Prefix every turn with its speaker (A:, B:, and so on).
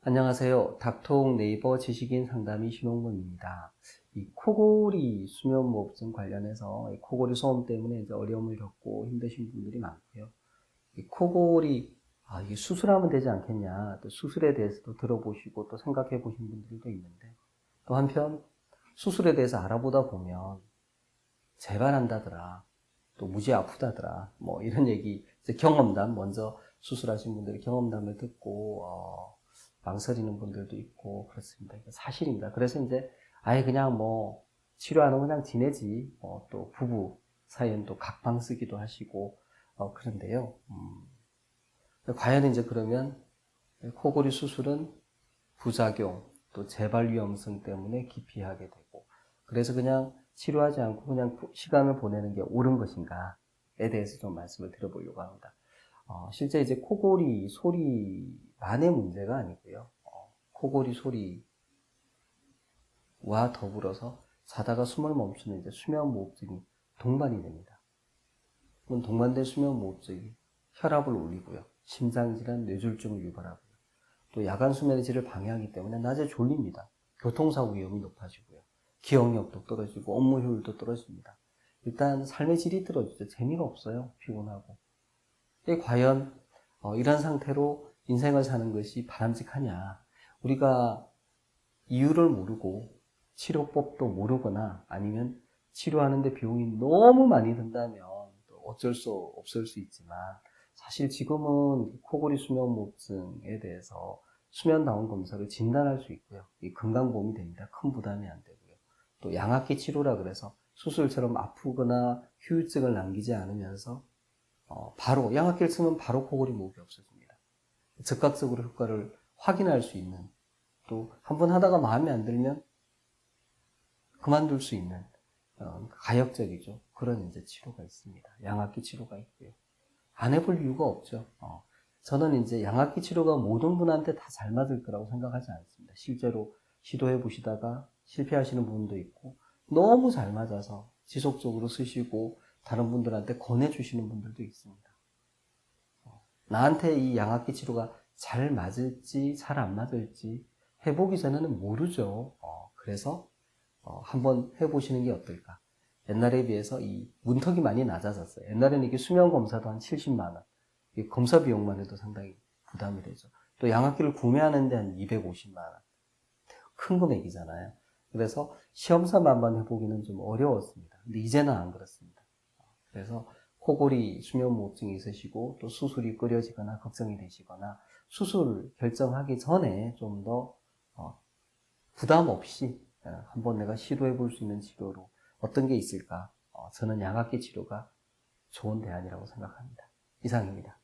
A: 안녕하세요. 닥통 네이버 지식인 상담의 신홍문입니다. 이 코골이 수면무호흡증 관련해서 이 코골이 소음 때문에 이제 어려움을 겪고 힘드신 분들이 많고요. 이 코골이 이게 수술하면 되지 않겠냐, 또 수술에 대해서도 들어보시고 또 생각해 보신 분들도 있는데, 또 한편 수술에 대해서 알아보다 보면 재발한다더라, 또 무지 아프다더라, 뭐 이런 얘기, 이제 경험담, 먼저 수술하신 분들의 경험담을 듣고 망설이는 분들도 있고 그렇습니다. 사실입니다. 그래서 이제 아예 그냥 뭐 치료하는 그냥 지내지, 또 부부 사이엔 또 각방 쓰기도 하시고 그런데요. 과연 이제 그러면 코골이 수술은 부작용 또 재발 위험성 때문에 기피하게 되고, 그래서 그냥 치료하지 않고 그냥 시간을 보내는 게 옳은 것인가에 대해서 좀 말씀을 드려보려고 합니다. 실제 이제 코골이 소리만의 문제가 아니고요. 코골이 소리와 더불어서 자다가 숨을 멈추는 이제 수면무호흡증이 동반이 됩니다. 그럼 동반된 수면무호흡증이 혈압을 올리고요. 심장질환, 뇌졸중을 유발하고요. 또 야간 수면의 질을 방해하기 때문에 낮에 졸립니다. 교통사고 위험이 높아지고요. 기억력도 떨어지고 업무 효율도 떨어집니다. 일단 삶의 질이 떨어지죠. 재미가 없어요. 피곤하고. 과연 이런 상태로 인생을 사는 것이 바람직하냐? 우리가 이유를 모르고 치료법도 모르거나 아니면 치료하는데 비용이 너무 많이 든다면 또 어쩔 수 없을 수 있지만, 사실 지금은 코골이 수면무호흡증에 대해서 수면다운 검사를 진단할 수 있고요. 이 건강보험이 됩니다. 큰 부담이 안 되고요. 또 양압기 치료라 그래서 수술처럼 아프거나 후유증을 남기지 않으면서 바로 양압기를 쓰면 바로 코골이 무호흡이 없어집니다. 즉각적으로 효과를 확인할 수 있는, 또 한 번 하다가 마음에 안 들면 그만둘 수 있는 가역적이죠. 그런 이제 치료가 있습니다. 양압기 치료가 있고요. 안 해볼 이유가 없죠. 저는 이제 양압기 치료가 모든 분한테 다 잘 맞을 거라고 생각하지 않습니다. 실제로 시도해 보시다가 실패하시는 분도 있고, 너무 잘 맞아서 지속적으로 쓰시고 다른 분들한테 권해주시는 분들도 있습니다. 나한테 이 양압기 치료가 잘 맞을지 잘 안 맞을지 해보기 전에는 모르죠. 그래서 한번 해보시는 게 어떨까. 옛날에 비해서 이 문턱이 많이 낮아졌어요. 옛날에는 이게 수면 검사도 한 70만 원, 검사 비용만 해도 상당히 부담이 되죠. 또 양압기를 구매하는데 한 250만 원, 큰 금액이잖아요. 그래서 시험삼아 한번 해보기는 좀 어려웠습니다. 근데 이제는 안 그렇습니다. 그래서 코골이 수면무호흡증이 있으시고 또 수술이 꺼려지거나 걱정이 되시거나 수술 결정하기 전에 좀 더 부담 없이 한번 내가 시도해 볼 수 있는 치료로 어떤 게 있을까? 저는 양압기 치료가 좋은 대안이라고 생각합니다. 이상입니다.